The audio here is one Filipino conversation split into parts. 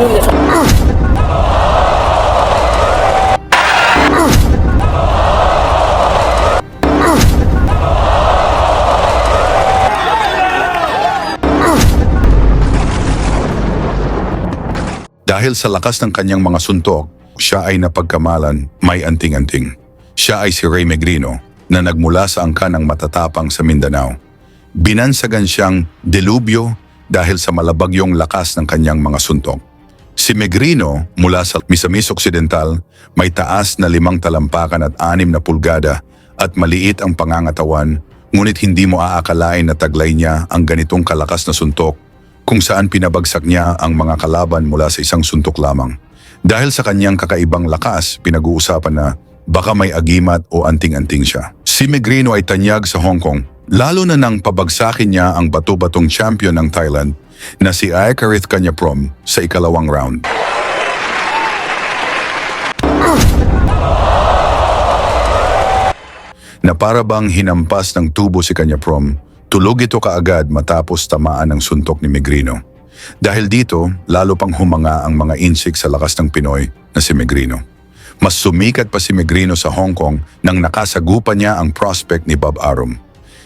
Dahil sa lakas ng kanyang mga suntok, siya ay napagkamalan may anting-anting. Siya ay si Ray Megrino na nagmula sa angkan ng matatapang sa Mindanao. Binansagan siyang delubyo dahil sa malabagyong lakas ng kanyang mga suntok. Si Megrino mula sa Misamis Occidental may taas na 5 talampakan at 6 na pulgada at maliit ang pangangatawan, ngunit hindi mo aakalain na taglay niya ang ganitong kalakas na suntok kung saan pinabagsak niya ang mga kalaban mula sa isang suntok lamang. Dahil sa kanyang kakaibang lakas, pinag-uusapan na baka may agimat o anting-anting siya. Si Megrino ay tanyag sa Hong Kong, lalo na nang pabagsakin niya ang bato-batong champion ng Thailand na si Aikarith Kanyaprom sa ikalawang round. Na para bang hinampas ng tubo si Kanyaprom, tulog ito kaagad matapos tamaan ng suntok ni Megrino. Dahil dito, lalo pang humanga ang mga insik sa lakas ng Pinoy na si Megrino. Mas sumikat pa si Megrino sa Hong Kong nang nakasagupan niya ang prospect ni Bob Arum.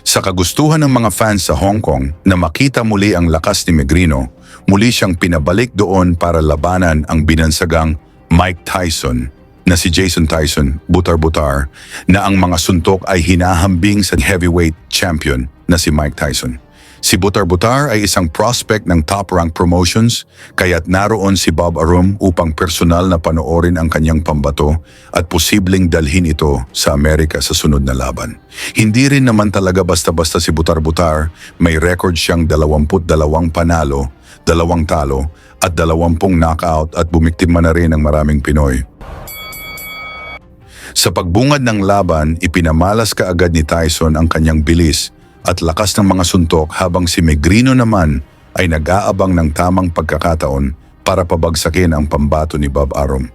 Sa kagustuhan ng mga fans sa Hong Kong na makita muli ang lakas ni Megrino, muli siyang pinabalik doon para labanan ang binansagang Mike Tyson na si Jason Tyson, butar-butar, na ang mga suntok ay hinahambing sa heavyweight champion na si Mike Tyson. Si Butar-Butar ay isang prospect ng Top Rank Promotions, kaya't naroon si Bob Arum upang personal na panoorin ang kanyang pambato at posibleng dalhin ito sa Amerika sa sunod na laban. Hindi rin naman talaga basta-basta si Butar-Butar, may record siyang 22 panalo, 2 talo at 20 knockout at bumiktima na rin ng maraming Pinoy. Sa pagbungad ng laban, ipinamalas kaagad ni Tyson ang kanyang bilis at lakas ng mga suntok habang si Megrino naman ay nag-aabang ng tamang pagkakataon para pabagsakin ang pambato ni Bob Arum.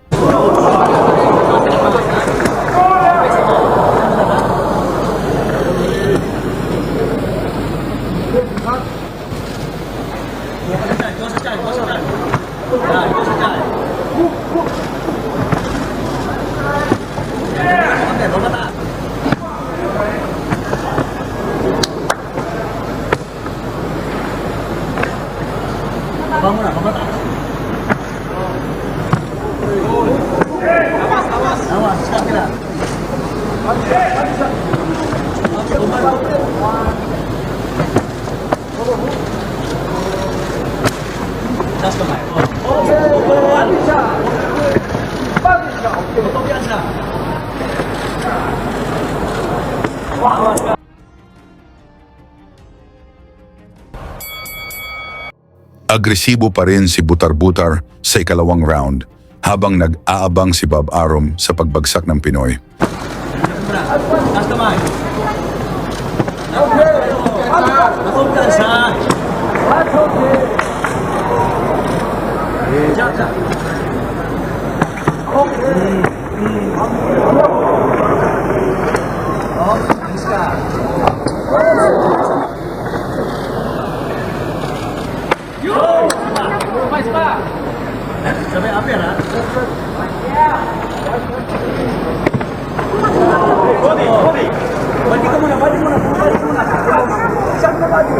Agresibo pa rin si Butar-Butar sa ikalawang round habang nag-aabang si Bob Arum sa pagbagsak ng Pinoy. Sampai apa ya? Body. Balik ke mana? Siap lagi.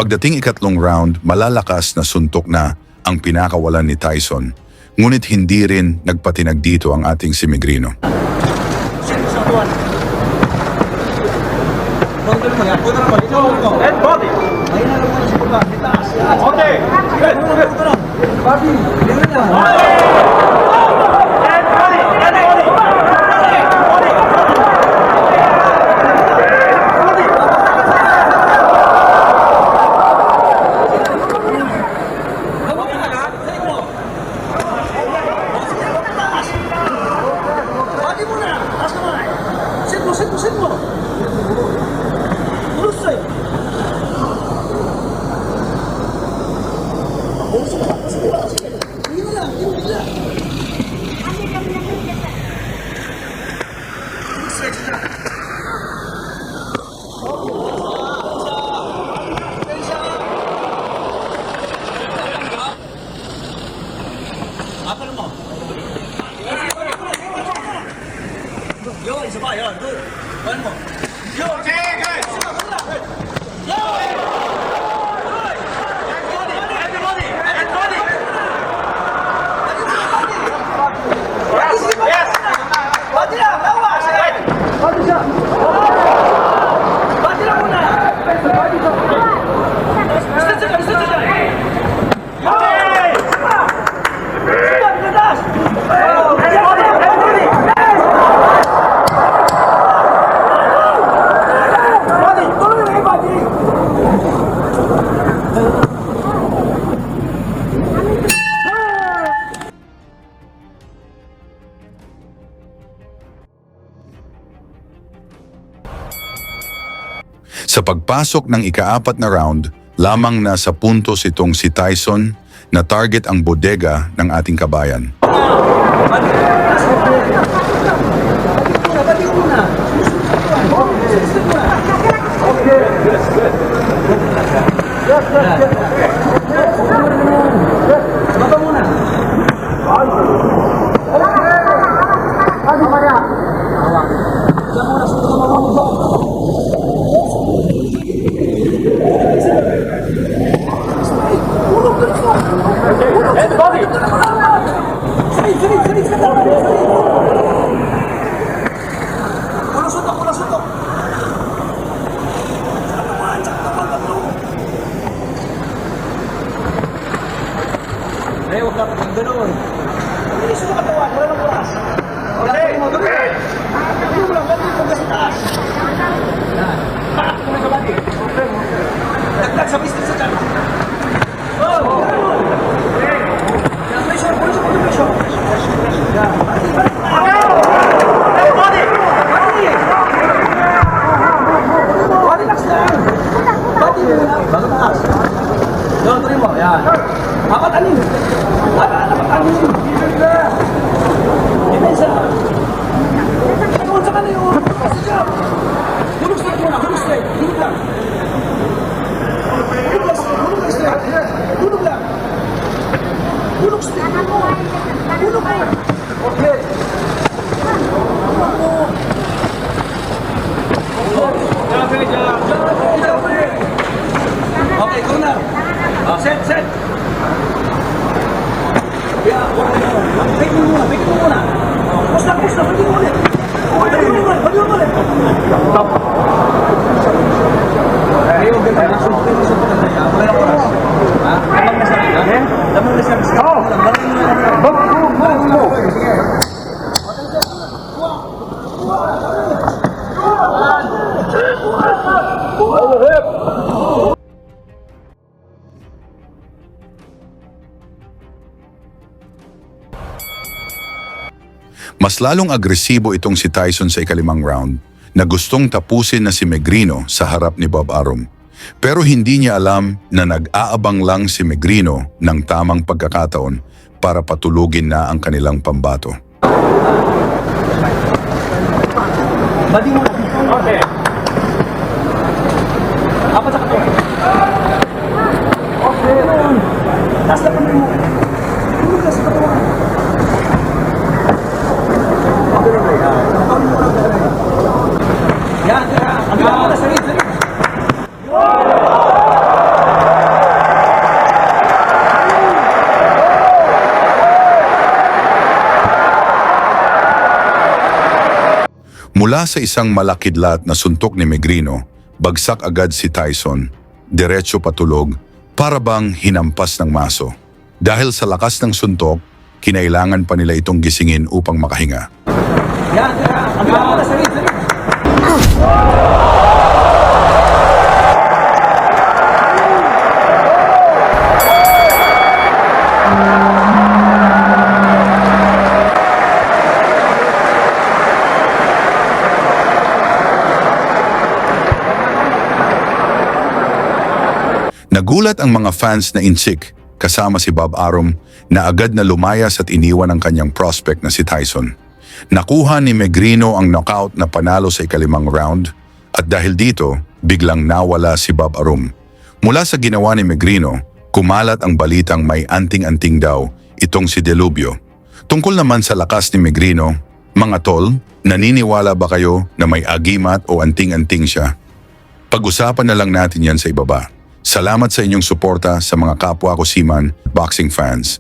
Pagdating ikatlong round, malalakas na suntok na ang pinakawalan ni Tyson, ngunit hindi rin nagpatinag dito ang ating si Megrino. And body. Okay. Good. Good. And body. And body. Sa pagpasok ng ika-4 na round, lamang nasa puntos itong si Tyson na target ang bodega ng ating kabayan. And body. Huwag ka pag gano'n. Bilis mo katawan, wala nang oras. Okay. Ano mo lang, ba't yung pagkas taas? Kung may kabati. Dagdag sa business sa dyan. Oh! Pressure, pressure. Body! Body, relax lang. Body, bago taas. Doon, tuloy mo. Yan. Apat anin. Apat anin. Depensa. Doon sa kanil. Sige. Hulog straight muna. Hulog straight. Hulog lang. Hulog straight. Hulog lang. Hulog straight. Hulog lang. Okay. Okay, go now. Set. Yeah, wait mo muna. Push na, pwede mo ulit. Pwede mo ulit. Stop. Ayaw, ganda. Suntukin mo. Wala na oras. Ha? Damang na sabi, ha? Damang na sabi. Go. Sige. Mas lalong agresibo itong si Tyson sa ika-5 round na gustong tapusin na si Megrino sa harap ni Bob Arum. Pero hindi niya alam na nag-aabang lang si Megrino ng tamang pagkakataon para patulugin na ang kanilang pambato. Badi mo. Okay. Apat sa katawan. Okay. Taas na pa mo. Tulog ka sa katawan. Yan, ang mo na salit. Mula sa isang malakidlat na suntok ni Megrino, bagsak agad si Tyson, diretso patulog, para bang hinampas ng maso. Dahil sa lakas ng suntok, kinailangan pa nila itong gisingin upang makahinga. Yan, kabila mo na, sarid. Nagulat ang mga fans na insik kasama si Bob Arum na agad na lumayas at iniwan ang kanyang prospect na si Tyson. Nakuha ni Megrino ang knockout na panalo sa ikalimang round at dahil dito, biglang nawala si Bob Arum. Mula sa ginawa ni Megrino, kumalat ang balitang may anting-anting daw itong si Delubio. Tungkol naman sa lakas ni Megrino, mga tol, naniniwala ba kayo na may agimat o anting-anting siya? Pag-usapan na lang natin yan sa ibaba. Salamat sa inyong suporta sa mga kapwa ko seaman, boxing fans.